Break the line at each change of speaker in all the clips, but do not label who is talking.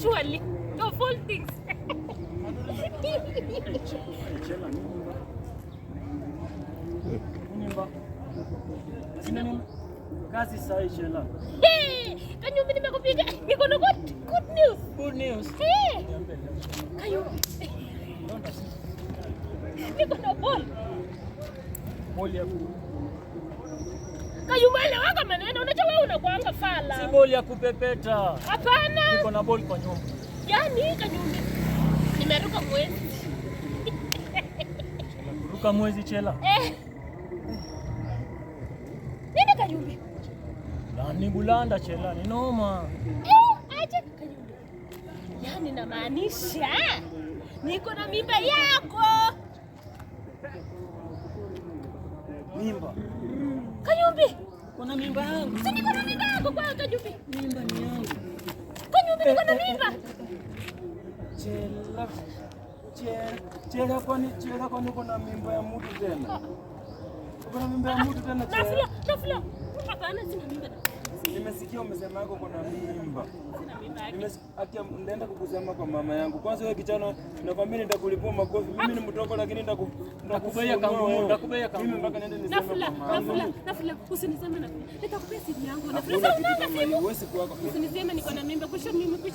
Surely. Of all things.
Kazi sahi Chela.
Kanyumbi nimekupiga. Niko na good news.
Good news.
Kanyumbi. Niko na ball.
Ball ya
Kayumbi waka maneno, unajua wewe unakuanga fala.
Si ball ya kupepeta.
Hapana.
Niko na ball kwa nyumba.
Yaani Kanyumbi. Nimeruka mwezi.
Ruka mwezi Chela.
Nini Kanyumbi?
Ni bulanda Chela, ni noma.
Aje Kanyumbi. Yaani namaanisha niko na mimba yako.
Mimba.
Kanyumbi.
Kuna mimba yangu.
Si niko na mimba yako kwa Kanyumbi.
Mimba ni yangu.
Kanyumbi niko na mimba.
Chela kwani kuna mimba ya mtu tena? Kuna mimba ya mtu tena Chela?
Nafula. Hapana sina mimba.
Nimesikia umesema yako kuna mimba.
Sina mimba yake.
Nitaenda kukusema kwa mama yangu. Kwanza wewe kichana nakwambia nitakulipua makofi. Mimi ni mtoko lakini nitakubaya kangu. Nitakubaya kangu. Mimi mpaka niende niseme kwa mama.
Nafula. Usiniseme na. Nitakupea simu yangu.
Nafula kitu kama hiyo. Wewe siku yako.
Usiniseme niko na mimba. Kisha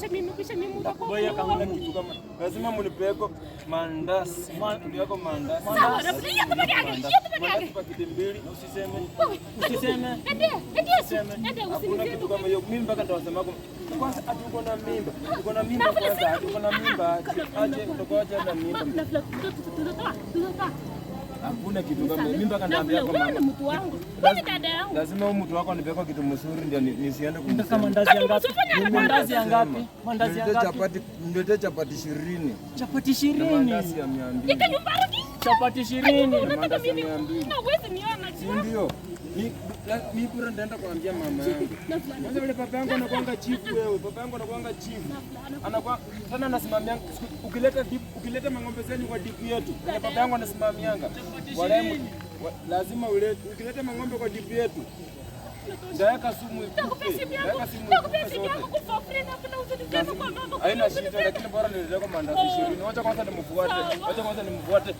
mimi
nitakubaya kangu kitu kama. Lazima mnipeko mandazi. Ndio yako mandazi.
Sawa, nafula kama yake.
Mandazi pakiti mbili. Usiseme.
Ndio.
Hakuna kitu kama hiyo. Mimi mpaka nitawasema kwa kwanza ati uko na mimba. Uko na mimba kwanza, ati uko na mimba. Aje kutoka na mimba. Hakuna kitu kama mimba mpaka niambia kwa mama.
Mtu wangu. Mimi dada yangu.
Lazima mtu wako anipeke kitu mzuri ndio nisiende
kumsema. Mandazi ngapi? Mandazi ngapi? Mandazi ngapi?
Ndio chapati 20.
Chapati 20.
Mandazi ya 200.
Nika nyumbani.
Chapati 20.
Unataka mimi na uweze niona tu.
Ndio. Mimi bora nitaenda kuambia mama yangu. Kwanza vile papa yangu anakuanga chief wewe. Papa yangu anakuanga chief. Anakuwa tena anasimamia ukileta mang'ombe zenu kwa dipu yetu. Papa yangu anasimamianga. Wale lazima ukileta mang'ombe kwa dipu yetu. Ndaweka sumu ikupe. Ndaweka sumu ikupe. Haina shida lakini bora niletee kwa mandazi 20. Wacha kwanza nimfuate.